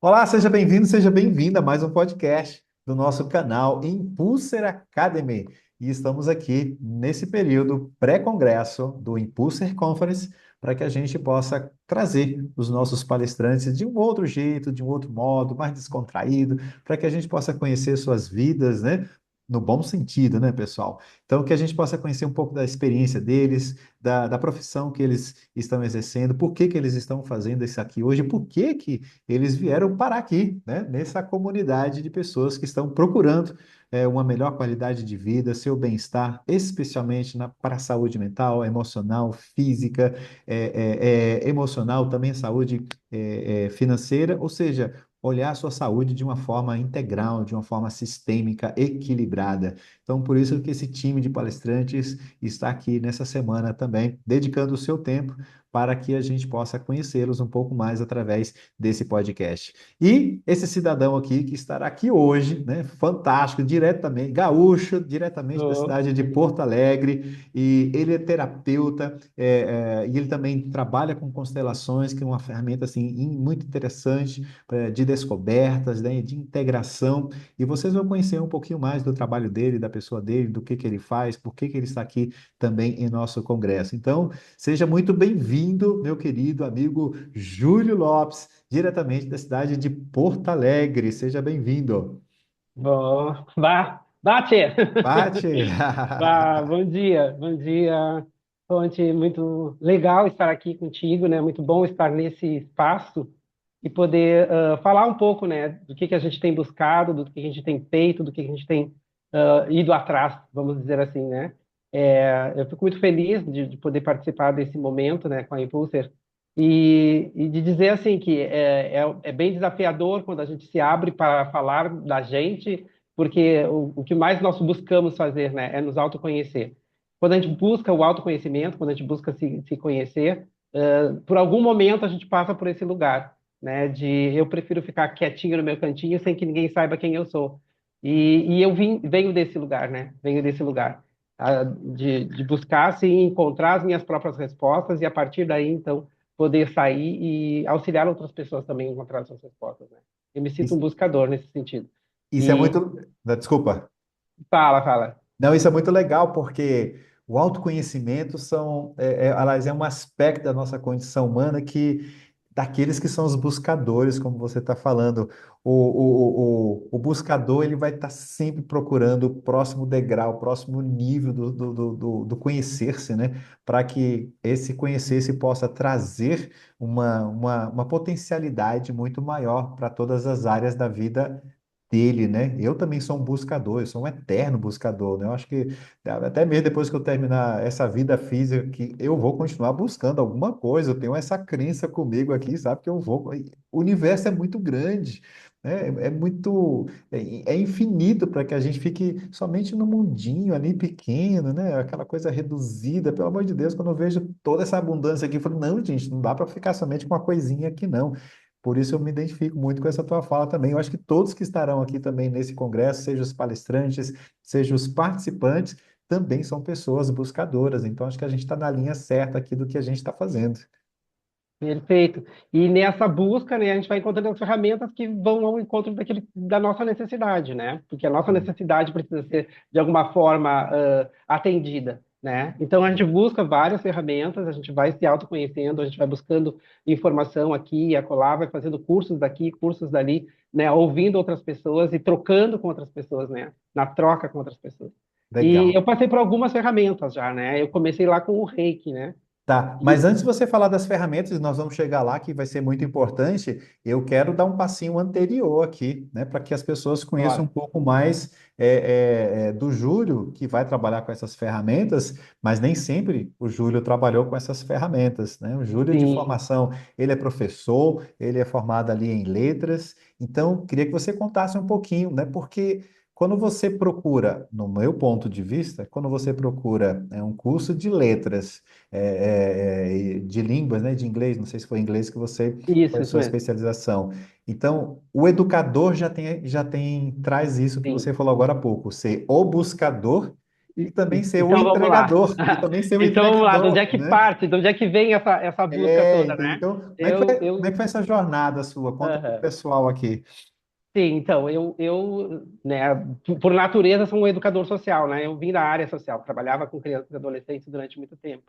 Olá, seja bem-vindo, seja bem-vinda a mais um podcast do nosso canal Impulser Academy. E estamos aqui nesse período pré-congresso do Impulser Conference para que a gente possa trazer os nossos palestrantes de um outro jeito, de um outro modo, mais descontraído, para que a gente possa conhecer suas vidas, né? No bom sentido, né, pessoal? Então, que a gente possa conhecer um pouco da experiência deles, da profissão que eles estão exercendo, por que que eles estão fazendo isso aqui hoje, por que que eles vieram parar aqui, né, nessa comunidade de pessoas que estão procurando uma melhor qualidade de vida, seu bem-estar, especialmente para a saúde mental, emocional, física, emocional, também a saúde financeira, ou seja, olhar a sua saúde de uma forma integral, de uma forma sistêmica, equilibrada. Então, por isso que esse time de palestrantes está aqui nessa semana também, dedicando o seu tempo para que a gente possa conhecê-los um pouco mais através desse podcast. E esse cidadão aqui, que estará aqui hoje, né, fantástico, diretamente, gaúcho, diretamente da Tô. cidade de Porto Alegre, e ele é terapeuta, e ele também trabalha com constelações, que é uma ferramenta assim, muito interessante de descobertas, né, de integração, e vocês vão conhecer um pouquinho mais do trabalho dele, da pessoa dele, do que ele faz, por que ele está aqui também em nosso congresso. Então, seja muito bem-vindo, meu querido amigo Júlio Lopes, diretamente da cidade de Porto Alegre. Seja bem-vindo. Bom, bate! Bate! Bom dia, bom dia, Fonte. Muito legal estar aqui contigo, né? Muito bom estar nesse espaço e poder falar um pouco, né, do que a gente tem buscado, do que a gente tem feito, do que a gente tem ido atrás, vamos dizer assim, né? Eu fico muito feliz de poder participar desse momento, né, com a Impulser e de dizer assim que é bem desafiador quando a gente se abre para falar da gente, porque o que mais nós buscamos fazer, né, é nos autoconhecer. Quando a gente busca o autoconhecimento, quando a gente busca se conhecer, por algum momento a gente passa por esse lugar, né, de eu prefiro ficar quietinho no meu cantinho sem que ninguém saiba quem eu sou. E eu venho desse lugar, né? Venho desse lugar, de buscar, assim, encontrar as minhas próprias respostas e a partir daí, então, poder sair e auxiliar outras pessoas também a encontrar suas respostas, né? Eu me sinto um Isso, buscador nesse sentido. isso é E muito. Desculpa. fala. Não, isso é muito legal, porque o autoconhecimento aliás, é um aspecto da nossa condição humana que, daqueles que são os buscadores, como você está falando, o buscador ele vai estar sempre procurando o próximo degrau, o próximo nível do conhecer-se, né? Para que esse conhecer-se possa trazer uma potencialidade muito maior para todas as áreas da vida dele, né? Eu também sou um buscador, eu sou um eterno buscador, né? Eu acho que até mesmo depois que eu terminar essa vida física, que eu vou continuar buscando alguma coisa, eu tenho essa crença comigo aqui, sabe? Que eu vou. O universo é muito grande, né? É infinito para que a gente fique somente no mundinho ali pequeno, né? Aquela coisa reduzida, pelo amor de Deus, quando eu vejo toda essa abundância aqui, eu falo, não, gente, não dá para ficar somente com uma coisinha aqui, não. Por isso eu me identifico muito com essa tua fala também. Eu acho que todos que estarão aqui também nesse congresso, sejam os palestrantes, sejam os participantes, também são pessoas buscadoras. Então acho que a gente está na linha certa aqui do que a gente está fazendo. Perfeito. E nessa busca, né, a gente vai encontrando as ferramentas que vão ao encontro da nossa necessidade, né? Porque a nossa Sim. necessidade precisa ser, de alguma forma, atendida, né? Então, a gente busca várias ferramentas, a gente vai se autoconhecendo, a gente vai buscando informação aqui e acolá, vai fazendo cursos daqui, cursos dali, né? Ouvindo outras pessoas e trocando com outras pessoas, né? Na troca com outras pessoas. E Legal. eu passei por algumas ferramentas já, né? Eu comecei lá com o Reiki, né? Tá, mas antes de você falar das ferramentas, nós vamos chegar lá, que vai ser muito importante. Eu quero dar um passinho anterior aqui, né, para que as pessoas conheçam um Bora. pouco mais do Júlio, que vai trabalhar com essas ferramentas, mas nem sempre o Júlio trabalhou com essas ferramentas, né? O Júlio, de Sim. formação, ele é professor, ele é formado ali em letras, então queria que você contasse um pouquinho, né, porque. Quando você procura, no meu ponto de vista, quando você procura um curso de letras, de línguas, né, de inglês, não sei se foi inglês que você foi a Isso sua mesmo. especialização. Então, o educador traz isso que Sim, você falou agora há pouco, ser o buscador e também ser o Então vamos lá. entregador, e também ser o Então vamos lá, de onde é entregador, que né? parte, de onde é que vem essa busca toda, Entendeu? né? Então, Eu, como é que eu, foi essa jornada sua? Conta para o aham. pessoal aqui. Sim, então, né, por natureza, sou um educador social, né? Eu vim da área social, trabalhava com crianças e adolescentes durante muito tempo.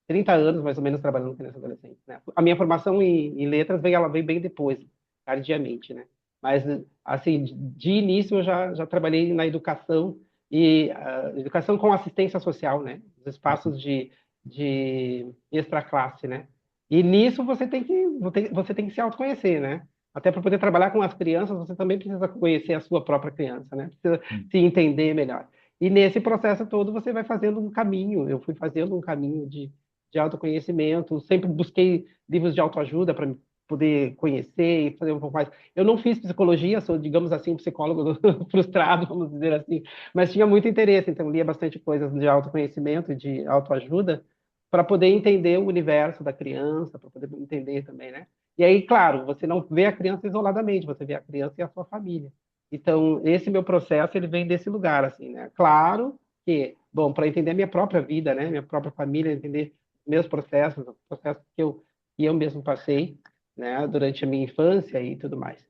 30 anos, mais ou menos, trabalhando com crianças e adolescentes, né? A minha formação em letras ela veio bem depois, tardiamente, né? Mas, assim, de início eu já trabalhei na educação e educação com assistência social, né? Os espaços de extra classe, né? E nisso você tem que se autoconhecer, né? Até para poder trabalhar com as crianças, você também precisa conhecer a sua própria criança, né? Precisa se entender melhor. E nesse processo todo, você vai fazendo um caminho. Eu fui fazendo um caminho de autoconhecimento, sempre busquei livros de autoajuda para poder conhecer e fazer um pouco mais. Eu não fiz psicologia, sou, digamos assim, um psicólogo frustrado, vamos dizer assim, mas tinha muito interesse, então lia bastante coisas de autoconhecimento e de autoajuda para poder entender o universo da criança, para poder entender também, né? E aí, claro, você não vê a criança isoladamente, você vê a criança e a sua família. Então, esse meu processo, ele vem desse lugar, assim, né? Claro que, bom, para entender a minha própria vida, né? Minha própria família, entender meus processos, os processos que eu mesmo passei, né? Durante a minha infância e tudo mais.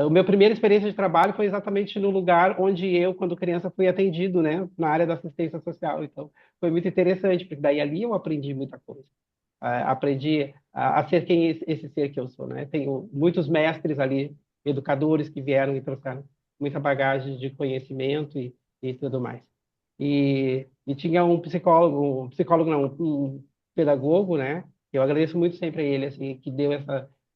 O meu primeira experiência de trabalho foi exatamente no lugar onde eu, quando criança, fui atendido, né? Na área da assistência social. Então, foi muito interessante, porque daí ali eu aprendi muita coisa. Aprendi a ser quem esse ser que eu sou, né? Tenho muitos mestres ali, educadores que vieram e trouxeram muita bagagem de conhecimento e tudo mais. E tinha um psicólogo não, um pedagogo, né? Eu agradeço muito sempre a ele, assim, que deu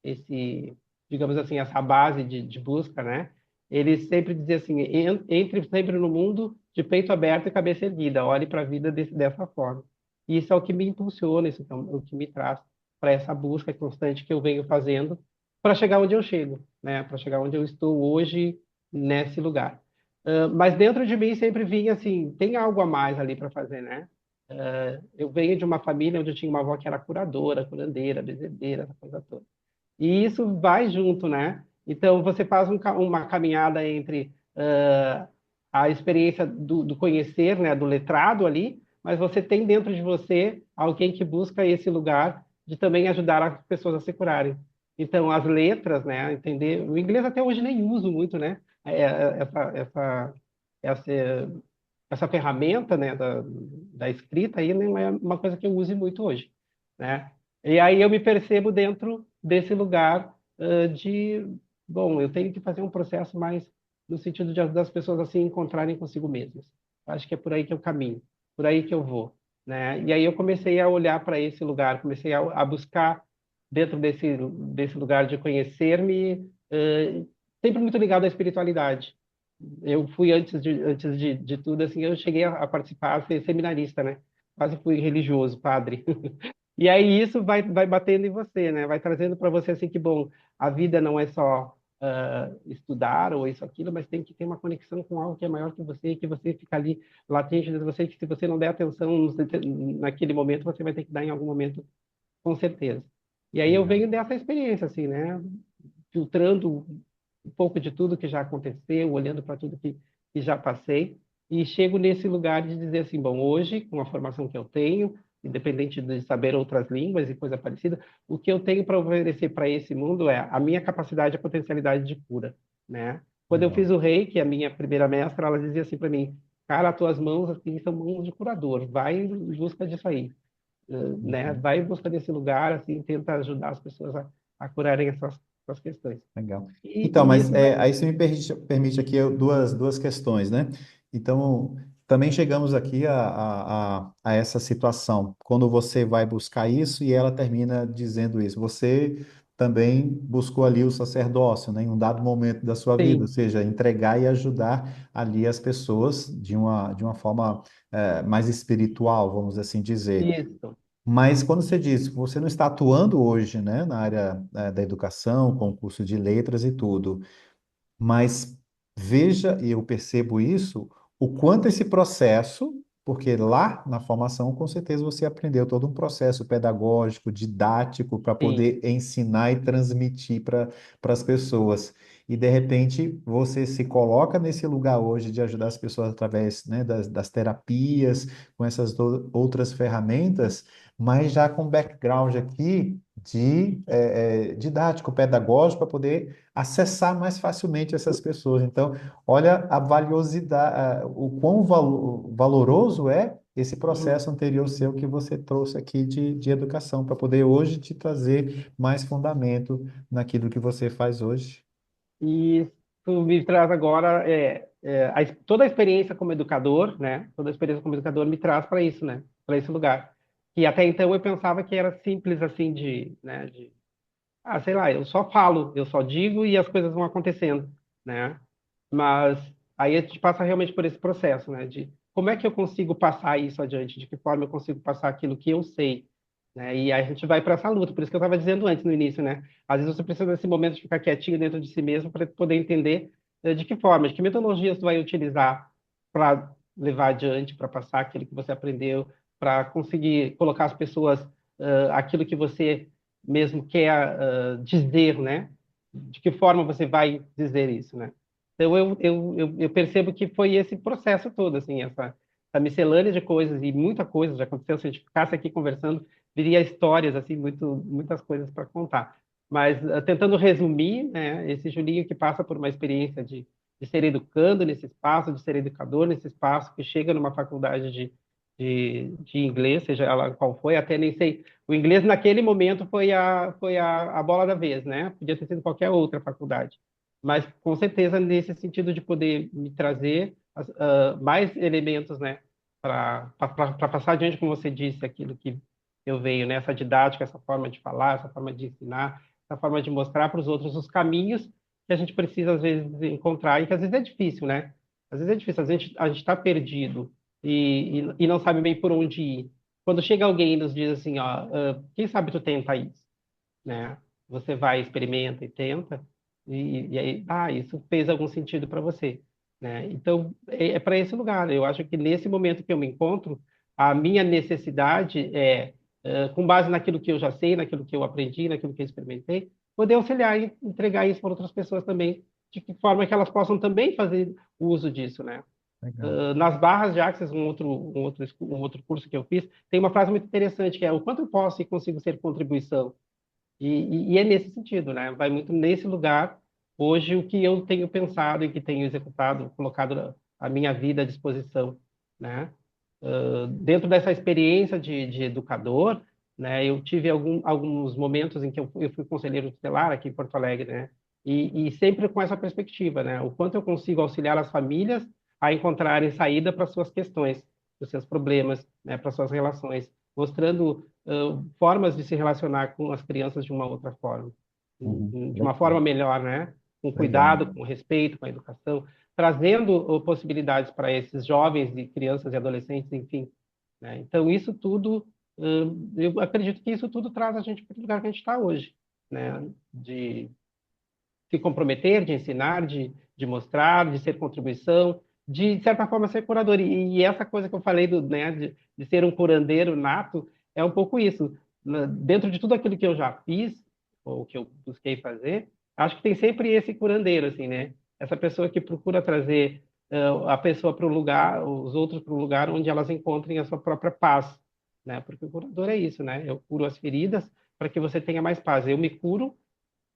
esse, digamos assim, essa base de busca, né? Ele sempre dizia assim, entre sempre no mundo de peito aberto e cabeça erguida, olhe para a vida dessa forma. E isso é o que me impulsiona, isso é o que me traz para essa busca constante que eu venho fazendo para chegar onde eu chego, né? Para chegar onde eu estou hoje nesse lugar. Mas dentro de mim sempre vinha assim, tem algo a mais ali para fazer, né? Eu venho de uma família onde eu tinha uma avó que era curadora, curandeira, bezedeira, essa coisa toda. E isso vai junto, né? Então, você faz uma caminhada entre a experiência do conhecer, né, do letrado ali, mas você tem dentro de você alguém que busca esse lugar de também ajudar as pessoas a se curarem. Então, as letras, né, entender... O inglês até hoje nem uso muito, né? Essa, essa ferramenta, né, da escrita aí não é uma coisa que eu use muito hoje, né? E aí eu me percebo dentro desse lugar bom, eu tenho que fazer um processo mais no sentido de ajudar as pessoas a se encontrarem consigo mesmas. Acho que é por aí que eu caminho, por aí que eu vou, né? E aí eu comecei a olhar para esse lugar, comecei a buscar dentro desse lugar de conhecer-me, sempre muito ligado à espiritualidade. Eu fui antes de tudo, assim, eu cheguei a participar, a ser seminarista, né? Quase fui religioso, padre. E aí isso vai batendo em você, né? Vai trazendo para você assim que bom, a vida não é só estudar ou isso aquilo, mas tem que ter uma conexão com algo que é maior que você e que você fica ali latente dentro de você, que se você não der atenção naquele momento, você vai ter que dar em algum momento, com certeza. E aí eu Legal. venho dessa experiência, assim, né? Filtrando um pouco de tudo que já aconteceu, olhando para tudo que já passei, e chego nesse lugar de dizer assim, bom, hoje, com a formação que eu tenho, independente de saber outras línguas e coisa parecida, o que eu tenho para oferecer para esse mundo é a minha capacidade e a potencialidade de cura, né? Quando eu fiz Legal. o Reiki, a minha primeira mestra, ela dizia assim para mim, cara, as tuas mãos aqui são mãos de curador, vai em busca disso aí, né? Uhum. Vai em busca desse lugar, assim, tenta ajudar as pessoas a curarem essas questões. Legal. Então, E mas isso vai. aí você me permite aqui duas questões, né? Então, também chegamos aqui a essa situação. Quando você vai buscar isso e ela termina dizendo isso, você também buscou ali o sacerdócio, né? Em um dado momento da sua vida, ou Sim, seja, entregar e ajudar ali as pessoas de uma forma mais espiritual, vamos assim dizer. isso. Mas quando você diz que você não está atuando hoje, né, na área, da educação, com o curso de letras e tudo, mas veja, e eu percebo isso, o quanto esse processo, porque lá na formação, com certeza você aprendeu todo um processo pedagógico, didático, para Sim, poder ensinar e transmitir para as pessoas. e de repente você se coloca nesse lugar hoje de ajudar as pessoas através, né, das terapias, com essas outras ferramentas, mas já com background aqui de didático, pedagógico, para poder acessar mais facilmente essas pessoas. Então, olha a valiosidade, o quão valoroso é esse Uhum. processo anterior seu que você trouxe aqui de educação, para poder hoje te trazer mais fundamento naquilo que você faz hoje. E isso me traz agora toda a experiência como educador, né? Toda a experiência como educador me traz para isso, né? Para esse lugar. E até então eu pensava que era simples assim né? Sei lá, eu só falo, eu só digo e as coisas vão acontecendo, né? Mas aí a gente passa realmente por esse processo, né? De como é que eu consigo passar isso adiante, de que forma eu consigo passar aquilo que eu sei, né? E aí a gente vai para essa luta, por isso que eu estava dizendo antes no início, né? Às vezes você precisa desse momento de ficar quietinho dentro de si mesmo para poder entender de que forma, de que metodologias você vai utilizar para levar adiante, para passar aquilo que você aprendeu, para conseguir colocar as pessoas aquilo que você mesmo quer dizer, né? De que forma você vai dizer isso, né? Então eu percebo que foi esse processo todo, assim, essa miscelânea de coisas e muita coisa já aconteceu. Se a gente ficasse aqui conversando, viria histórias, assim, muitas coisas para contar. Mas tentando resumir, né, esse Julinho que passa por uma experiência de ser educando nesse espaço, de ser educador nesse espaço, que chega numa faculdade de inglês, seja ela qual foi, até nem sei. O inglês naquele momento foi a bola da vez, né? Podia ter sido qualquer outra faculdade. Mas com certeza nesse sentido de poder me trazer mais elementos, né? Para passar adiante, como você disse, aquilo que eu veio, né? Essa didática, essa forma de falar, essa forma de ensinar, essa forma de mostrar para os outros os caminhos que a gente precisa, às vezes, encontrar, e que às vezes é difícil, né? Às vezes é difícil, a gente está perdido e não sabe bem por onde ir. Quando chega alguém e nos diz assim, ó, quem sabe tu tenta isso, né? Você vai, experimenta e tenta, e aí, isso fez algum sentido para você, né? Então, é para esse lugar. Eu acho que nesse momento que eu me encontro, a minha necessidade com base naquilo que eu já sei, naquilo que eu aprendi, naquilo que eu experimentei, poder auxiliar e entregar isso para outras pessoas também, de que forma que elas possam também fazer uso disso, né? Legal. Nas barras de Access, um outro curso que eu fiz, tem uma frase muito interessante que é o quanto eu posso e consigo ser contribuição. E é nesse sentido, né? Vai muito nesse lugar. Hoje, o que eu tenho pensado e que tenho executado, colocado a minha vida à disposição, né? Dentro dessa experiência de educador, né? Eu tive alguns momentos em que eu fui conselheiro tutelar aqui em Porto Alegre, né? E sempre com essa perspectiva, né? O quanto eu consigo auxiliar as famílias a encontrarem saída para suas questões, para os seus problemas, né? Para suas relações, mostrando formas de se relacionar com as crianças de uma outra forma, Uhum. de uma forma melhor, né? Com Legal. cuidado, com respeito, com a educação, trazendo possibilidades para esses jovens e crianças e adolescentes, enfim. Né? Então, isso tudo, eu acredito que isso tudo traz a gente para o lugar que a gente está hoje, né? De se comprometer, de ensinar, de mostrar, de ser contribuição, de certa forma, ser curador. E essa coisa que eu falei né, de ser um curandeiro nato é um pouco isso. Dentro de tudo aquilo que eu já fiz, ou que eu busquei fazer, acho que tem sempre esse curandeiro, assim, né? Essa pessoa que procura trazer a pessoa para o lugar, os outros para o lugar onde elas encontrem a sua própria paz, né? Porque o curador é isso, né? Eu curo as feridas para que você tenha mais paz. Eu me curo,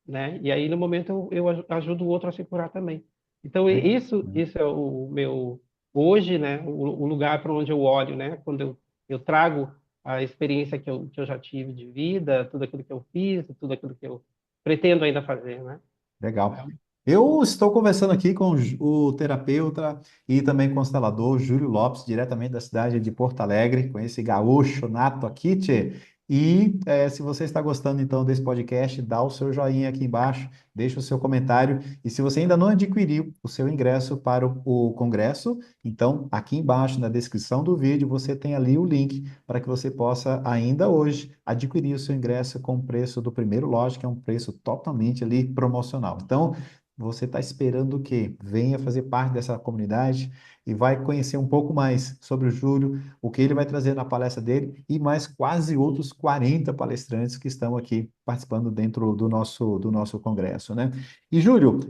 né? E aí, no momento, eu ajudo o outro a se curar também. Então, Legal. isso é o meu, hoje, né? O lugar para onde eu olho, né? Quando eu trago a experiência que eu já tive de vida, tudo aquilo que eu fiz, tudo aquilo que eu pretendo ainda fazer, né? Legal. Eu estou conversando aqui com o terapeuta e também constelador Júlio Lopes, diretamente da cidade de Porto Alegre, com esse gaúcho nato aqui, tchê. E se você está gostando então desse podcast, dá o seu joinha aqui embaixo, deixa o seu comentário. E se você ainda não adquiriu o seu ingresso para o congresso, então aqui embaixo na descrição do vídeo você tem ali o link para que você possa ainda hoje adquirir o seu ingresso com o preço do primeiro lote, que é um preço totalmente ali promocional. Então, você está esperando o quê? Venha fazer parte dessa comunidade e vai conhecer um pouco mais sobre o Júlio, o que ele vai trazer na palestra dele e mais quase outros 40 palestrantes que estão aqui participando dentro do nosso congresso, né? E, Júlio,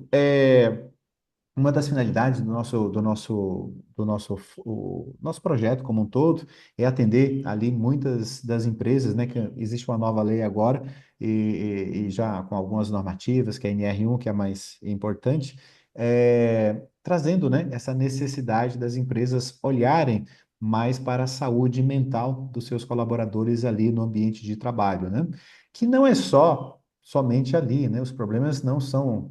uma das finalidades do nosso projeto como um todo é atender ali muitas das empresas, né, que existe uma nova lei agora e já com algumas normativas, que é a NR1, que é a mais importante, trazendo, né, essa necessidade das empresas olharem mais para a saúde mental dos seus colaboradores ali no ambiente de trabalho, né? Que não é somente ali, né? Os problemas não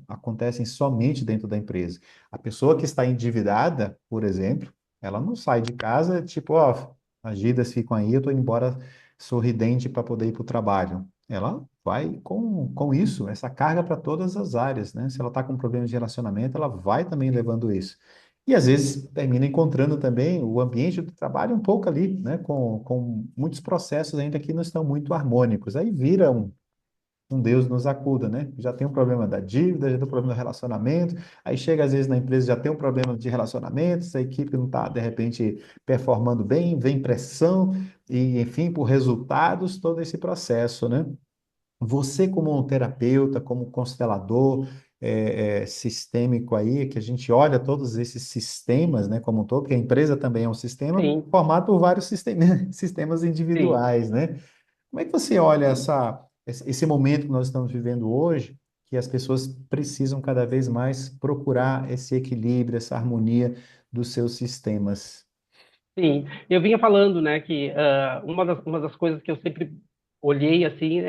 acontecem somente dentro da empresa. A pessoa que está endividada, por exemplo, ela não sai de casa tipo, ó, as dívidas ficam aí, eu estou indo embora sorridente para poder ir para o trabalho. Ela vai com isso, essa carga para todas as áreas, né? Se ela está com problemas de relacionamento, ela vai também levando isso. E às vezes termina encontrando também o ambiente do trabalho um pouco ali, né? Com muitos processos ainda que não estão muito harmônicos. Aí vira Deus nos acuda, né? Já tem um problema da dívida, já tem um problema do relacionamento, aí chega às vezes na empresa já tem um problema de relacionamento, a equipe não está, de repente, performando bem, vem pressão, e enfim, por resultados, todo esse processo, né? Você, como um terapeuta, como constelador sistêmico aí, que a gente olha todos esses sistemas, né, como um todo, porque a empresa também é um sistema Sim, formado por vários sistemas sim. individuais, né? Como é que você olha esse momento que nós estamos vivendo hoje, que as pessoas precisam cada vez mais procurar esse equilíbrio, essa harmonia dos seus sistemas? Sim, eu vinha falando, né, que uma das coisas que eu sempre olhei assim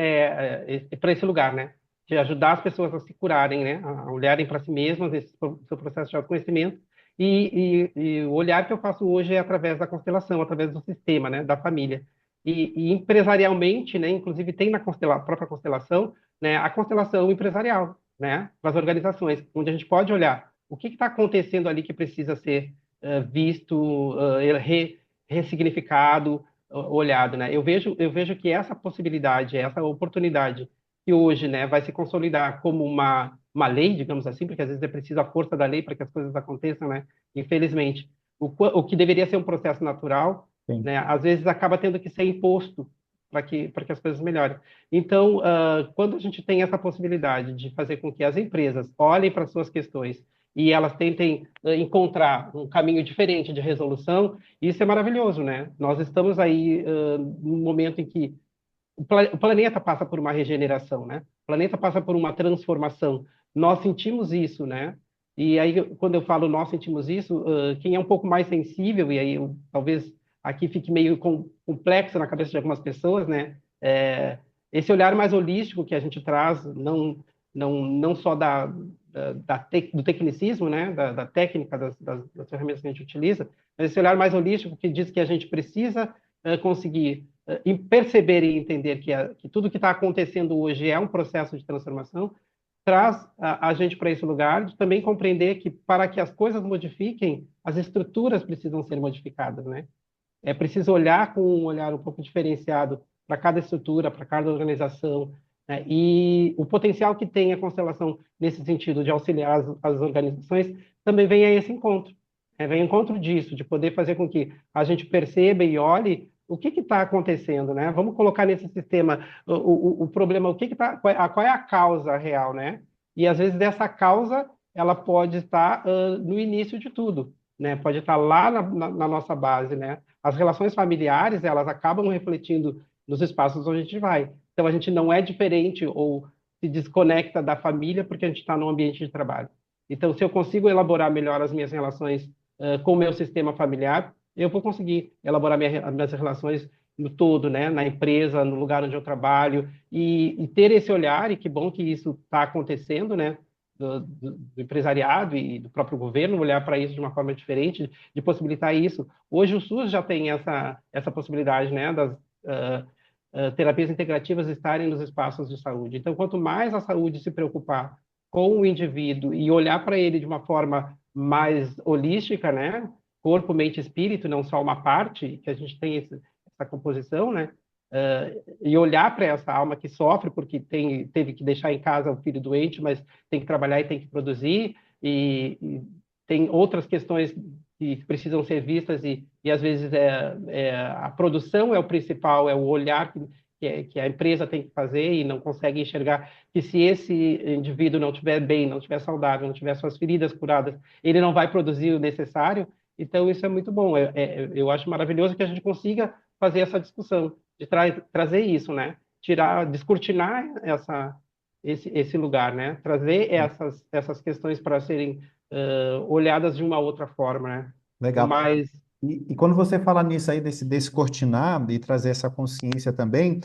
para esse lugar, né, de ajudar as pessoas a se curarem, né, a olharem para si mesmas nesse seu processo de autoconhecimento e o olhar que eu faço hoje é através da constelação, através do sistema, né, da família e empresarialmente, né, inclusive tem na própria constelação, né, a constelação empresarial, né, para as organizações, onde a gente pode olhar o que está acontecendo ali que precisa ser visto, ressignificado, olhado, né? Eu vejo que essa possibilidade, essa oportunidade que hoje, né, vai se consolidar como uma lei, digamos assim, porque às vezes é preciso a força da lei para que as coisas aconteçam, né? Infelizmente, o que deveria ser um processo natural, Sim. né, às vezes acaba tendo que ser imposto para que as coisas melhorem. Então, quando a gente tem essa possibilidade de fazer com que as empresas olhem para suas questões e elas tentem encontrar um caminho diferente de resolução, isso é maravilhoso, né? Nós estamos aí num momento em que o planeta passa por uma regeneração, né? O planeta passa por uma transformação. Nós sentimos isso, né? E aí, quando eu falo nós sentimos isso, quem é um pouco mais sensível, e aí talvez aqui fique meio complexo na cabeça de algumas pessoas, né? Esse olhar mais holístico que a gente traz, não só do tecnicismo, né? Da técnica, das ferramentas que a gente utiliza, mas esse olhar mais holístico que diz que a gente precisa conseguir perceber e entender que tudo que está acontecendo hoje é um processo de transformação, traz a gente para esse lugar de também compreender que para que as coisas modifiquem, as estruturas precisam ser modificadas, né? É preciso olhar com um olhar um pouco diferenciado para cada estrutura, para cada organização, né? E o potencial que tem a constelação nesse sentido de auxiliar as organizações também vem a esse encontro. Vem ao encontro disso, de poder fazer com que a gente perceba e olhe o que está acontecendo, né? Vamos colocar nesse sistema o problema, o que está, qual é a causa real, né? E às vezes dessa causa ela pode estar no início de tudo, né? Pode estar lá na nossa base, né? As relações familiares, elas acabam refletindo nos espaços onde a gente vai. Então, a gente não é diferente ou se desconecta da família porque a gente está no ambiente de trabalho. Então, se eu consigo elaborar melhor as minhas relações com o meu sistema familiar, eu vou conseguir elaborar as minhas relações no todo, né? Na empresa, no lugar onde eu trabalho, e ter esse olhar, e que bom que isso está acontecendo, né? Do empresariado e do próprio governo olhar para isso de uma forma diferente, de possibilitar isso. Hoje o SUS já tem essa possibilidade, né, das terapias integrativas estarem nos espaços de saúde. Então, quanto mais a saúde se preocupar com o indivíduo e olhar para ele de uma forma mais holística, né, corpo, mente e espírito, não só uma parte, que a gente tem essa composição, né, e olhar para essa alma que sofre porque teve que deixar em casa o filho doente, mas tem que trabalhar e tem que produzir, e tem outras questões que precisam ser vistas, e às vezes a produção é o principal, é o olhar que a empresa tem que fazer e não consegue enxergar que se esse indivíduo não estiver bem, não estiver saudável, não tiver suas feridas curadas, ele não vai produzir o necessário. Então, isso é muito bom. Eu acho maravilhoso que a gente consiga fazer essa discussão, de trazer isso, né? Tirar, descortinar esse lugar, né? Trazer essas questões para serem olhadas de uma outra forma, né? Com Legal. mais. E quando você fala nisso aí, desse descortinar e trazer essa consciência também,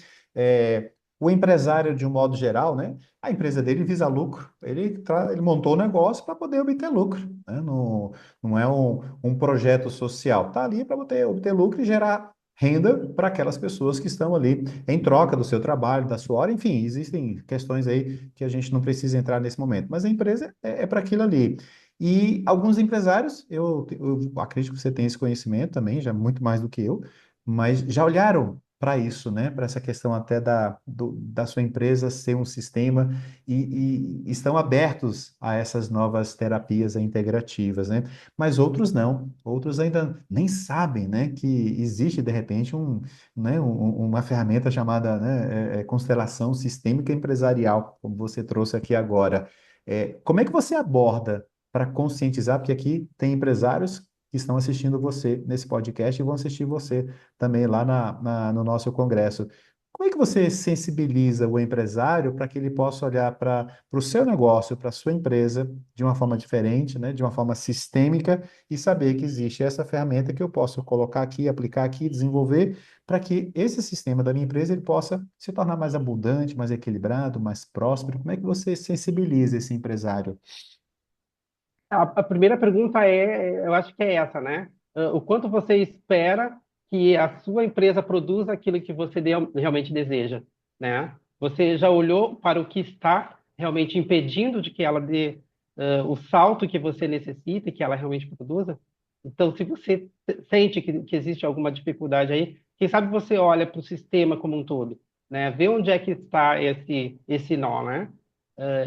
o empresário, de um modo geral, né? A empresa dele visa lucro, ele montou o negócio para poder obter lucro, né? Não, não é um projeto social, está ali para obter lucro e gerar renda para aquelas pessoas que estão ali em troca do seu trabalho, da sua hora, enfim, existem questões aí que a gente não precisa entrar nesse momento, mas a empresa é para aquilo ali. E alguns empresários, eu acredito que você tem esse conhecimento também, já muito mais do que eu, mas já olharam para isso, né? Para essa questão até da sua empresa ser um sistema e estão abertos a essas novas terapias integrativas, né? Mas outros não, outros ainda nem sabem, né? Que existe de repente né, uma ferramenta chamada, né, constelação sistêmica empresarial, como você trouxe aqui agora. Como é que você aborda para conscientizar, porque aqui tem empresários que estão assistindo você nesse podcast e vão assistir você também lá no nosso congresso. Como é que você sensibiliza o empresário para que ele possa olhar para o seu negócio, para a sua empresa, de uma forma diferente, né, de uma forma sistêmica, e saber que existe essa ferramenta que eu posso colocar aqui, aplicar aqui, desenvolver, para que esse sistema da minha empresa ele possa se tornar mais abundante, mais equilibrado, mais próspero? Como é que você sensibiliza esse empresário? A primeira pergunta eu acho que é essa, né? O quanto você espera que a sua empresa produza aquilo que você realmente deseja, né? Você já olhou para o que está realmente impedindo de que ela dê o salto que você necessita e que ela realmente produza? Então, se você sente que existe alguma dificuldade aí, quem sabe você olha para o sistema como um todo, né? Vê onde é que está esse nó, né?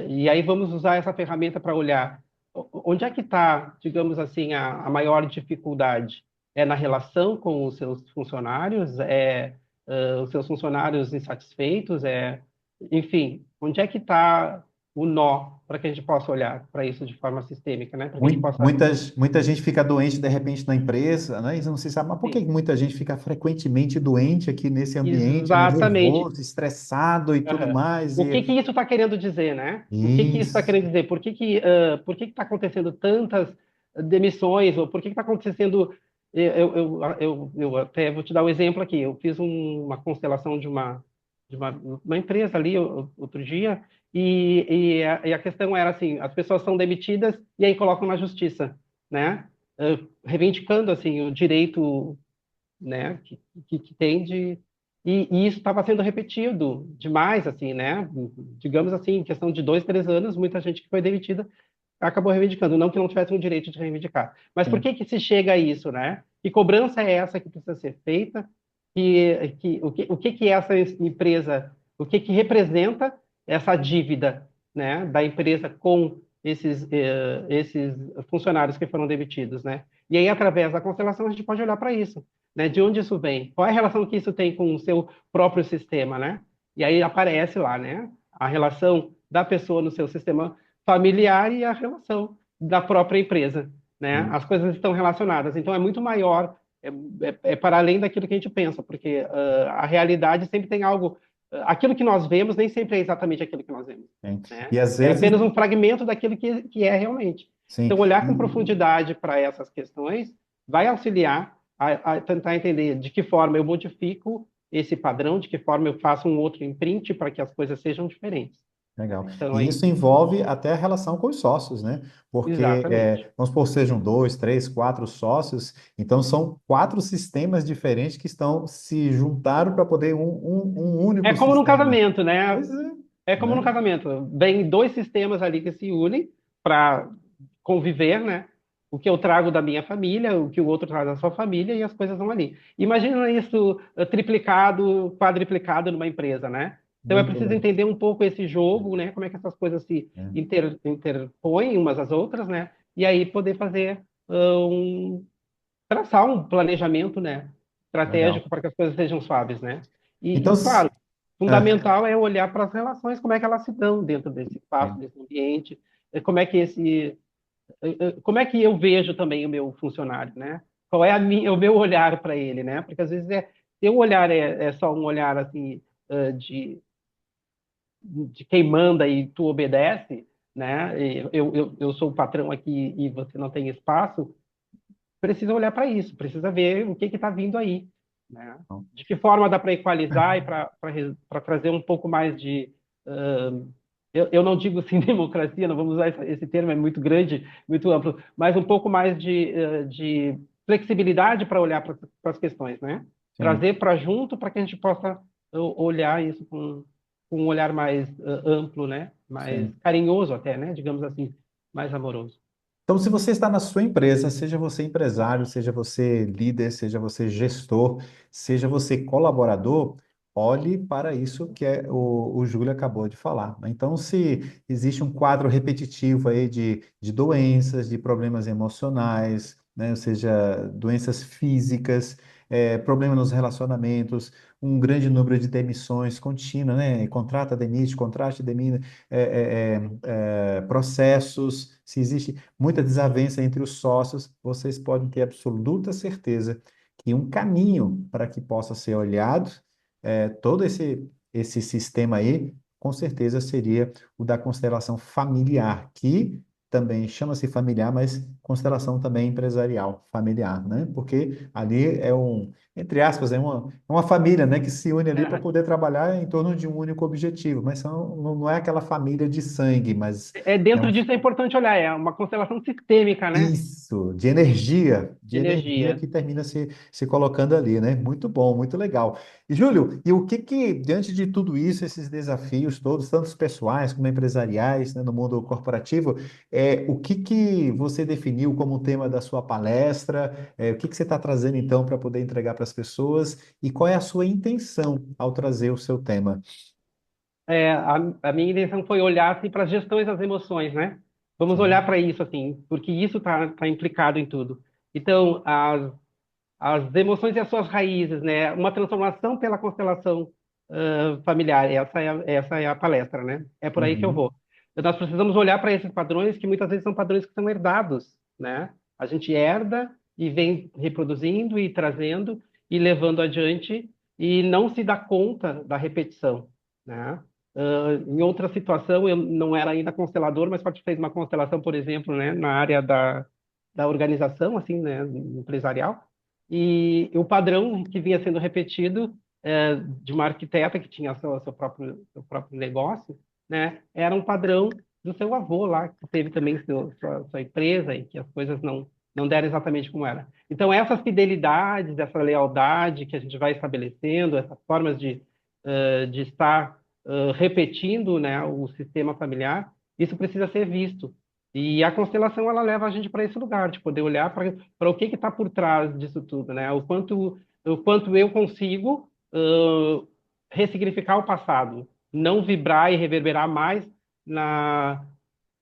E aí vamos usar essa ferramenta para olhar onde é que está, digamos assim, a maior dificuldade? É na relação com os seus funcionários? Os seus funcionários insatisfeitos? Enfim, onde é que está o nó para que a gente possa olhar para isso de forma sistêmica, né? Para que a gente possa. Muita gente fica doente de repente na empresa, né? E não se sabe, mas por que Sim, muita gente fica frequentemente doente aqui nesse ambiente, né? exatamente. Nervoso, estressado e tudo Aham. mais? O que que isso está querendo dizer, né? O que que isso está Isso. querendo dizer? Por que está acontecendo tantas demissões? Ou por que está acontecendo? Eu até vou te dar um exemplo aqui. Eu fiz uma constelação de uma empresa ali outro dia, e a questão era assim: as pessoas são demitidas e aí colocam na justiça, né? Reivindicando assim o direito, né, que tem e isso estava sendo repetido demais, assim, né? Digamos assim, em questão de 2, 3 anos, muita gente que foi demitida acabou reivindicando, não que não tivesse o direito de reivindicar. Mas por Sim. que que se chega a isso, né? Que cobrança é essa que precisa ser feita? O que que essa empresa, o que que representa essa dívida, né, da empresa com esses funcionários que foram demitidos, né? E aí, através da constelação, a gente pode olhar para isso, né? De onde isso vem? Qual é a relação que isso tem com o seu próprio sistema, né? E aí aparece lá, né? A relação da pessoa no seu sistema familiar e a relação da própria empresa, né? As coisas estão relacionadas, então é muito maior, é para além daquilo que a gente pensa, porque a realidade sempre tem algo, aquilo que nós vemos nem sempre é exatamente aquilo que nós vemos, Sim. né? E às É vezes, apenas um fragmento daquilo que é realmente. sim. Então, olhar com E, profundidade para essas questões vai auxiliar a tentar entender de que forma eu modifico esse padrão, de que forma eu faço um outro imprint para que as coisas sejam diferentes. Legal. Então, E aí, isso envolve até a relação com os sócios, né? Porque, exatamente. vamos supor, sejam dois, três, quatro sócios, então são quatro sistemas diferentes que estão se juntaram para poder um É único como num sistema. casamento, né? Pois é, É como no né? casamento. Vem dois sistemas ali que se unem para conviver, né? o que eu trago da minha família, o que o outro traz da sua família, e as coisas vão ali. Imagina isso triplicado, quadriplicado numa empresa, né? Então é Muito preciso legal. entender um pouco esse jogo, né? Como é que essas coisas se É. interpõem umas às outras, né? E aí poder fazer traçar um planejamento, né? Legal. Estratégico para que as coisas sejam suaves, né? Então, E claro, é, fundamental é olhar para as relações, como é que elas se dão dentro desse é, espaço, desse ambiente, como é que como é que eu vejo também o meu funcionário, né? Qual é o meu olhar para ele, né? Porque às vezes teu olhar é só um olhar assim de quem manda e tu obedece, né? Eu sou o patrão aqui e você não tem espaço. Precisa olhar para isso, precisa ver o que está vindo aí, né? bom. De que forma dá para equalizar e para trazer um pouco mais de eu não digo assim democracia, não vamos usar esse termo, é muito grande, muito amplo, mas um pouco mais de flexibilidade para olhar para as questões, né? Sim. Trazer para junto para que a gente possa olhar isso com um olhar mais amplo, né? Mais Sim. carinhoso até, né? Digamos assim, mais amoroso. Então, se você está na sua empresa, seja você empresário, seja você líder, seja você gestor, seja você colaborador, olhe para isso que o Júlio acabou de falar, né? Então, se existe um quadro repetitivo aí de doenças, de problemas emocionais, né? Ou seja, doenças físicas, problema nos relacionamentos, um grande número de demissões contínuas, né? Contrata, demite, processos, se existe muita desavença entre os sócios, vocês podem ter absoluta certeza que um caminho para que possa ser olhado todo esse sistema aí, com certeza seria o da constelação familiar, que também chama-se familiar, mas constelação também empresarial, familiar, né? Porque ali entre aspas, é uma família, né, que se une ali para poder trabalhar em torno de um único objetivo, mas não é aquela família de sangue, mas é Dentro um disso é importante olhar, é uma constelação sistêmica, né? isso, de energia De energia. que termina se colocando ali, né? Muito bom, muito legal. E Júlio, e o que que, diante de tudo isso, esses desafios todos, tanto pessoais como empresariais, né, no mundo corporativo, o que que você definiu como tema da sua palestra? O que que você está trazendo, então, para poder entregar para as pessoas? E qual é a sua intenção ao trazer o seu tema? A minha intenção foi olhar assim, para as gestões das emoções, né? Vamos olhar Sim. para isso, assim, porque isso está implicado em tudo. Então, as emoções e as suas raízes, né? Uma transformação pela constelação familiar. Essa é a palestra, né? É por aí que eu Uhum. vou. Nós precisamos olhar para esses padrões, que muitas vezes são padrões que são herdados, né? A gente herda e vem reproduzindo e trazendo e levando adiante e não se dá conta da repetição, né? Em outra situação, eu não era ainda constelador, mas participei de uma constelação, por exemplo, né, na área da organização, assim, né, empresarial, e o padrão que vinha sendo repetido de uma arquiteta que tinha seu próprio negócio, né, era um padrão do seu avô lá, que teve também sua empresa e que as coisas não deram exatamente como era. Então, essas fidelidades, essa lealdade que a gente vai estabelecendo, essas formas de estar repetindo, né, o sistema familiar, isso precisa ser visto. E a constelação ela leva a gente para esse lugar, de poder olhar para o que está por trás disso tudo, né? O quanto eu consigo ressignificar o passado, não vibrar e reverberar mais na,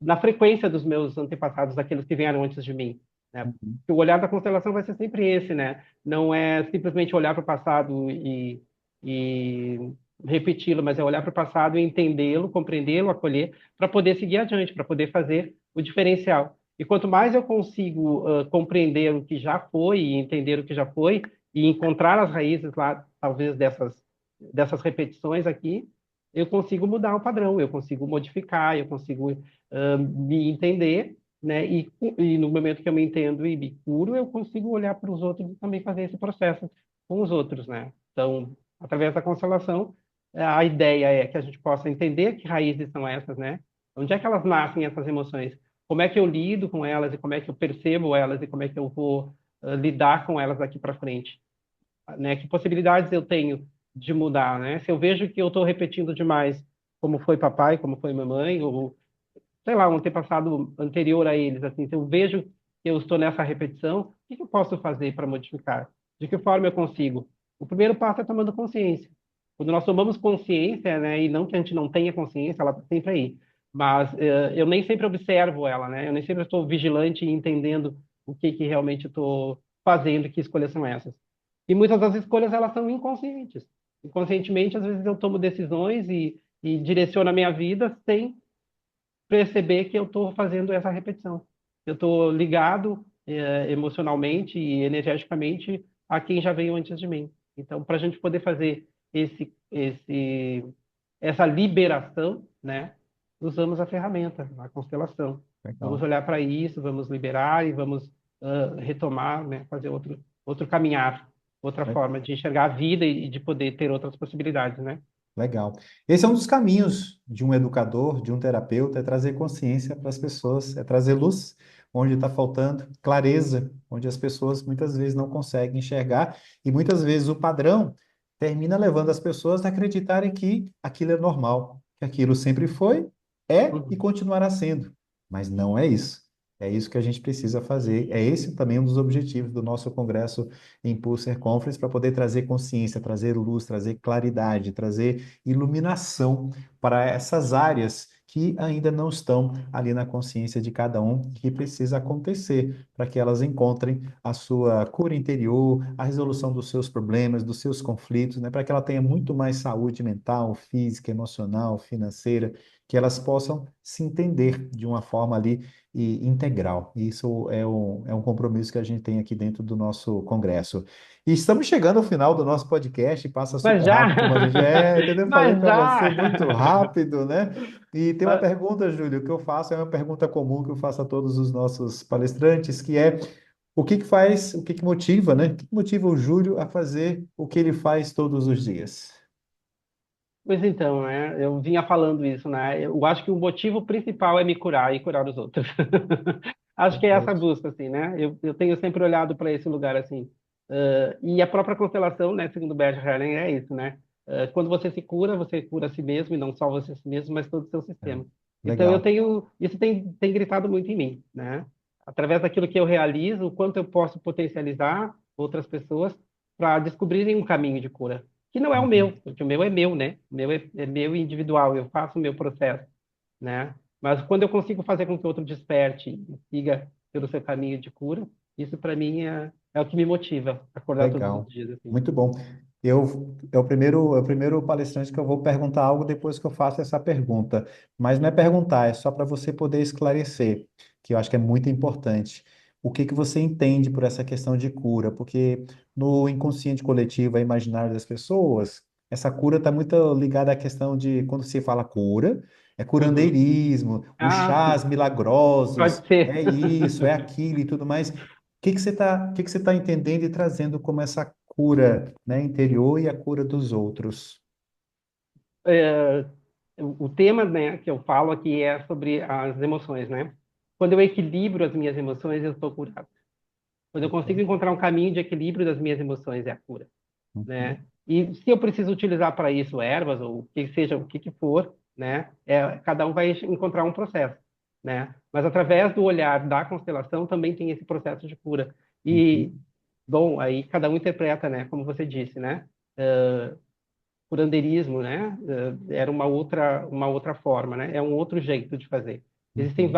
na frequência dos meus antepassados, daqueles que vieram antes de mim, né? Uhum. O olhar da constelação vai ser sempre esse, né? Não é simplesmente olhar para o passado e repeti-lo, mas é olhar para o passado e entendê-lo, compreendê-lo, acolher, para poder seguir adiante, para poder fazer o diferencial. E quanto mais eu consigo compreender o que já foi e entender o que já foi e encontrar as raízes lá, talvez dessas repetições aqui, eu consigo mudar o padrão, eu consigo modificar, eu consigo me entender, né? E no momento que eu me entendo e me curo, eu consigo olhar para os outros e também fazer esse processo com os outros, né? Então, através da constelação, a ideia é que a gente possa entender que raízes são essas, né? Onde é que elas nascem, essas emoções? Como é que eu lido com elas e como é que eu percebo elas e como é que eu vou lidar com elas daqui para frente, né? Que possibilidades eu tenho de mudar, né? Se eu vejo que eu estou repetindo demais, como foi papai, como foi mamãe, ou sei lá, um antepassado anterior a eles, assim, se eu vejo que eu estou nessa repetição, o que que eu posso fazer para modificar? De que forma eu consigo? O primeiro passo é tomando consciência. Quando nós tomamos consciência, né, e não que a gente não tenha consciência, ela está sempre aí, mas eu nem sempre observo ela, né? Eu nem sempre estou vigilante e entendendo o que que realmente estou fazendo, que escolhas são essas. E muitas das escolhas elas são inconscientes. Inconscientemente, às vezes eu tomo decisões e direciono a minha vida sem perceber que eu estou fazendo essa repetição. Eu estou ligado emocionalmente e energeticamente a quem já veio antes de mim. Então, para a gente poder fazer essa liberação, né, usamos a ferramenta, a constelação. Vamos Legal. olhar para isso, vamos liberar e vamos retomar, né, fazer outro caminhar, outra forma de enxergar a vida e de poder ter outras possibilidades, né? Legal. Esse é um dos caminhos de um educador, de um terapeuta, é trazer consciência para as pessoas, é trazer luz onde está faltando, clareza, onde as pessoas muitas vezes não conseguem enxergar, e muitas vezes o padrão termina levando as pessoas a acreditarem que aquilo é normal, que aquilo sempre foi, é e Uhum. continuará sendo. Mas não é isso. É isso que a gente precisa fazer. É esse também um dos objetivos do nosso congresso Impulser Conference, para poder trazer consciência, trazer luz, trazer claridade, trazer iluminação para essas áreas que ainda não estão ali na consciência de cada um, que precisa acontecer para que elas encontrem a sua cura interior, a resolução dos seus problemas, dos seus conflitos, né, para que ela tenha muito mais saúde mental, física, emocional, financeira, que elas possam se entender de uma forma ali e integral. Isso é um compromisso que a gente tem aqui dentro do nosso congresso. E estamos chegando ao final do nosso podcast, passa Mas super já! rápido, como a gente é, entendeu? Falei Mas para você já! muito rápido, né? E tem uma pergunta, Júlio, que eu faço, é uma pergunta comum que eu faço a todos os nossos palestrantes, que é o que que faz, o que que motiva, né? O que que motiva o Júlio a fazer o que ele faz todos os dias? Pois então, né? Eu vinha falando isso, né? Eu acho que o motivo principal é me curar e curar os outros. Acho que é essa Perfeito. busca, assim, né? Eu tenho sempre olhado para esse lugar assim. E a própria constelação, né, segundo Bert Hellinger, é isso, né? Quando você cura a si mesmo, e não só você a si mesmo, mas todo o seu É, sistema. Então, legal. isso tem gritado muito em mim, né? Através daquilo que eu realizo, o quanto eu posso potencializar outras pessoas para descobrirem um caminho de cura que não é o meu, Uhum. porque o meu é meu, né? O meu é meu individual, eu faço o meu processo, né? Mas quando eu consigo fazer com que o outro desperte e siga pelo seu caminho de cura, isso para mim é o que me motiva a acordar todos os Legal, dias, assim. muito bom. É o primeiro palestrante que eu vou perguntar algo depois que eu faço essa pergunta. Mas não é perguntar, é só para você poder esclarecer, que eu acho que é muito importante. O que que você entende por essa questão de cura? Porque no inconsciente coletivo, é imaginário das pessoas, essa cura está muito ligada à questão de, quando se fala cura, é Uhum. curandeirismo, os Ah, chás sim, milagrosos, pode ser. é isso, é aquilo e tudo mais que que você tá entendendo e trazendo como essa cura, né, interior e a cura dos outros? É, o tema, né, que eu falo aqui é sobre as emoções, né? Quando eu equilibro as minhas emoções, eu estou curado. Quando eu consigo Perfeito. encontrar um caminho de equilíbrio das minhas emoções, é a cura. Uhum. Né? E se eu preciso utilizar para isso ervas ou o que seja o que que for, né? Cada um vai encontrar um processo, né? Mas através do olhar da constelação também tem esse processo de cura. E Uhum. bom, aí cada um interpreta, né? Como você disse, né? Curandeirismo, né? Era uma outra forma, né? É um outro jeito de fazer. Existem Uhum.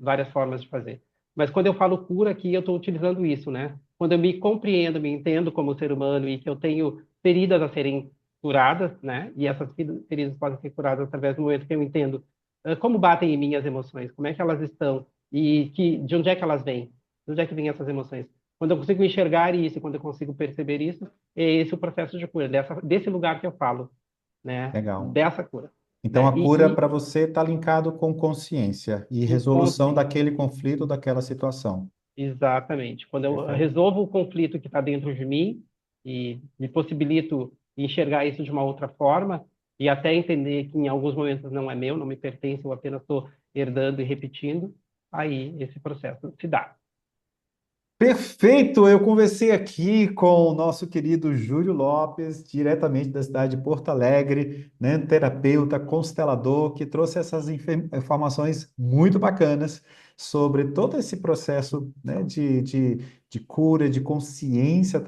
várias formas de fazer. Mas quando eu falo cura aqui, eu estou utilizando isso, né? Quando eu me compreendo, me entendo como ser humano e que eu tenho feridas a serem curadas, né? E essas feridas podem ser curadas através do momento que eu entendo como batem em mim as emoções, como é que elas estão e de onde é que elas vêm, de onde é que vêm essas emoções. Quando eu consigo enxergar isso, quando eu consigo perceber isso, é esse o processo de cura, desse lugar que eu falo, né? Legal. Dessa cura, Então, né? a cura para você está linkado com consciência e E resolução consciência. daquele conflito, daquela situação. Exatamente. Quando eu Perfeito. resolvo o conflito que está dentro de mim e me possibilito enxergar isso de uma outra forma e até entender que em alguns momentos não é meu, não me pertence, eu apenas estou herdando e repetindo, aí esse processo se dá. Perfeito! Eu conversei aqui com o nosso querido Júlio Lopes, diretamente da cidade de Porto Alegre, né, terapeuta, constelador, que trouxe essas informações muito bacanas sobre todo esse processo, né, de cura, de consciência,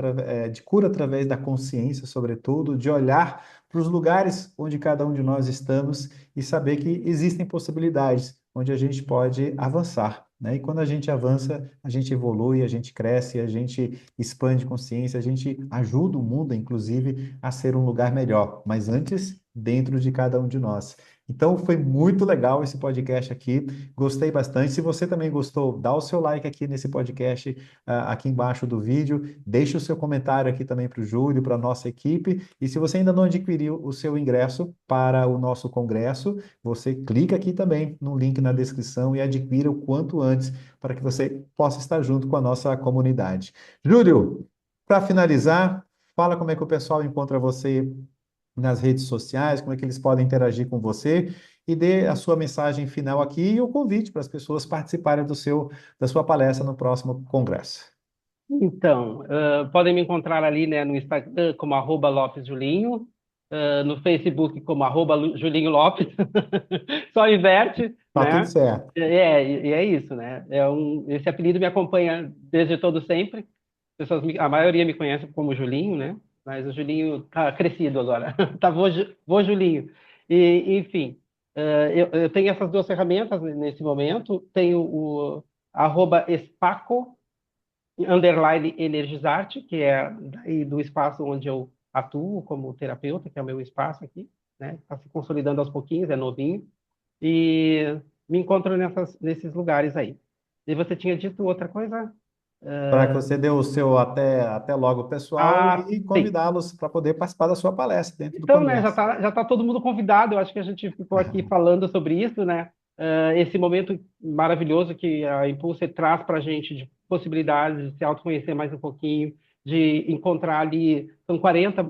de cura através da consciência, sobretudo, de olhar para os lugares onde cada um de nós estamos e saber que existem possibilidades onde a gente pode avançar, né? E quando a gente avança, a gente evolui, a gente cresce, a gente expande consciência, a gente ajuda o mundo, inclusive, a ser um lugar melhor, mas antes, dentro de cada um de nós. Então, foi muito legal esse podcast aqui, gostei bastante. Se você também gostou, dá o seu like aqui nesse podcast, aqui embaixo do vídeo, deixe o seu comentário aqui também para o Júlio, para a nossa equipe. E se você ainda não adquiriu o seu ingresso para o nosso congresso, você clica aqui também no link na descrição e adquira o quanto antes para que você possa estar junto com a nossa comunidade. Júlio, para finalizar, fala como é que o pessoal encontra você nas redes sociais, como é que eles podem interagir com você e dê a sua mensagem final aqui e o convite para as pessoas participarem da sua palestra no próximo congresso. Então, podem me encontrar ali, né, no Instagram como @LopesJulinho, no Facebook como @Julinho Lopes, só inverte, Tá tudo né? certo. E é isso, né? Esse apelido me acompanha desde todo sempre. A maioria me conhece como Julinho, né? Mas o Julinho tá crescido agora, tá vô Julinho. Enfim, eu tenho essas duas ferramentas nesse momento. Tenho o @Espaco underline Energizarte, que é daí do espaço onde eu atuo como terapeuta, que é o meu espaço aqui, né? Está se consolidando aos pouquinhos, é novinho, e me encontro nesses lugares aí. E você tinha dito outra coisa? Para que você dê o seu até logo pessoal e Sim. convidá-los para poder participar da sua palestra dentro do Então, né, Congresso. já tá todo mundo convidado. Eu acho que a gente ficou aqui falando sobre isso, né? Esse momento maravilhoso que a Impulse traz para a gente de possibilidades de se autoconhecer mais um pouquinho, de encontrar ali, são 40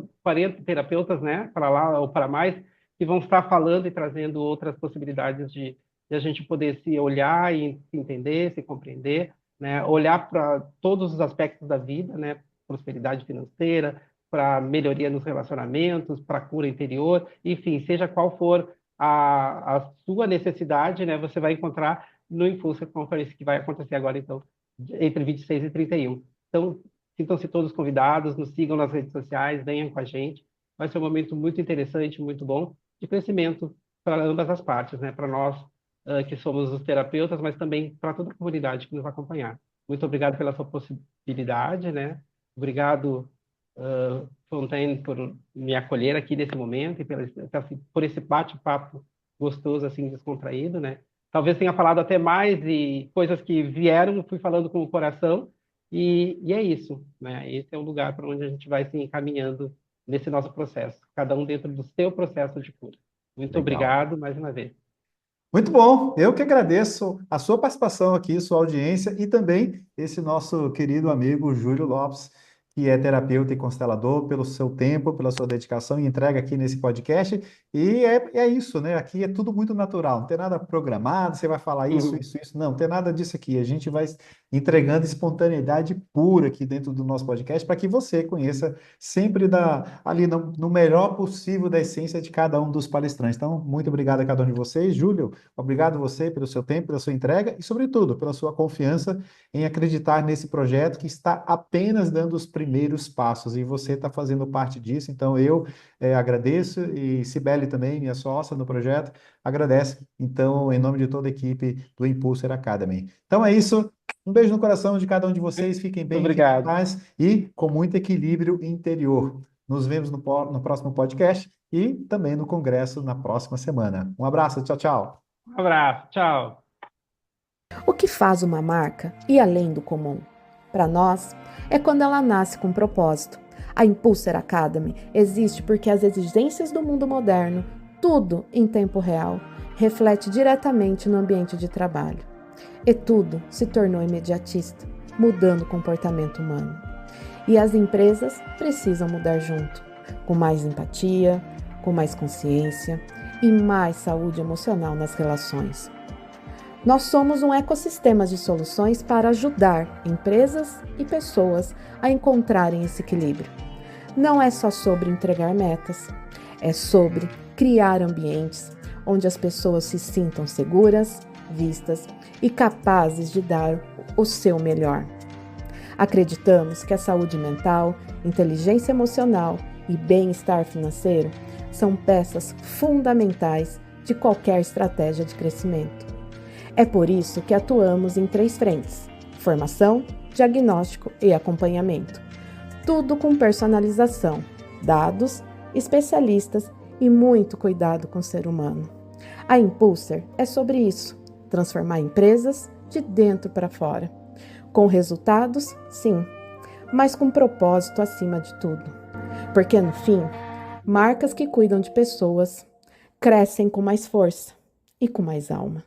terapeutas, né, para lá ou para mais, que vão estar falando e trazendo outras possibilidades de a gente poder se olhar e se entender, se compreender, né? Olhar para todos os aspectos da vida, né? Prosperidade financeira, para melhoria nos relacionamentos, para cura interior, enfim, seja qual for a sua necessidade, né, você vai encontrar no Impulso Conference, que vai acontecer agora, então, entre 26 e 31. Então, sintam-se todos convidados, nos sigam nas redes sociais, venham com a gente. Vai ser um momento muito interessante, muito bom, de crescimento para ambas as partes, né, para nós que somos os terapeutas, mas também para toda a comunidade que nos acompanhar. Muito obrigado pela sua possibilidade, né? Obrigado Fontaine, por me acolher aqui nesse momento e por esse bate-papo gostoso, assim, descontraído, né? Talvez tenha falado até mais e coisas que vieram, fui falando com o coração, e é isso, né? Esse é o lugar para onde a gente vai se encaminhando nesse nosso processo, cada um dentro do seu processo de cura. Muito Legal. obrigado mais uma vez. Muito bom, eu que agradeço a sua participação aqui, sua audiência e também esse nosso querido amigo Júlio Lopes, que é terapeuta e constelador, pelo seu tempo, pela sua dedicação e entrega aqui nesse podcast. E é isso, né? Aqui é tudo muito natural, não tem nada programado, você vai falar isso, Uhum. isso, isso. Não, não tem nada disso aqui. A gente vai entregando espontaneidade pura aqui dentro do nosso podcast para que você conheça sempre ali no melhor possível da essência de cada um dos palestrantes. Então, muito obrigado a cada um de vocês. Júlio, obrigado você pelo seu tempo, pela sua entrega e, sobretudo, pela sua confiança em acreditar nesse projeto que está apenas dando os primeiros passos e você está fazendo parte disso. Então, eu agradeço e Cibele também, minha sócia no projeto, agradece. Então, em nome de toda a equipe do Impulser Academy. Então, é isso. Um beijo no coração de cada um de vocês. Fiquem bem, fiquem em Obrigado. paz e com muito equilíbrio interior. Nos vemos no próximo podcast e também no congresso na próxima semana. Um abraço, tchau, tchau. Um abraço, tchau. O que faz uma marca ir além do comum? Para nós, é quando ela nasce com propósito. A Impulser Academy existe porque as exigências do mundo moderno, tudo em tempo real, reflete diretamente no ambiente de trabalho. E tudo se tornou imediatista, mudando o comportamento humano. E as empresas precisam mudar junto, com mais empatia, com mais consciência e mais saúde emocional nas relações. Nós somos um ecossistema de soluções para ajudar empresas e pessoas a encontrarem esse equilíbrio. Não é só sobre entregar metas, é sobre criar ambientes onde as pessoas se sintam seguras, vistas e capazes de dar o seu melhor. Acreditamos que a saúde mental, inteligência emocional e bem-estar financeiro são peças fundamentais de qualquer estratégia de crescimento. É por isso que atuamos em 3 frentes: formação, diagnóstico e acompanhamento. Tudo com personalização, dados, especialistas e muito cuidado com o ser humano. A Impulser é sobre isso: transformar empresas de dentro para fora. Com resultados, sim, mas com propósito acima de tudo. Porque no fim, marcas que cuidam de pessoas crescem com mais força e com mais alma.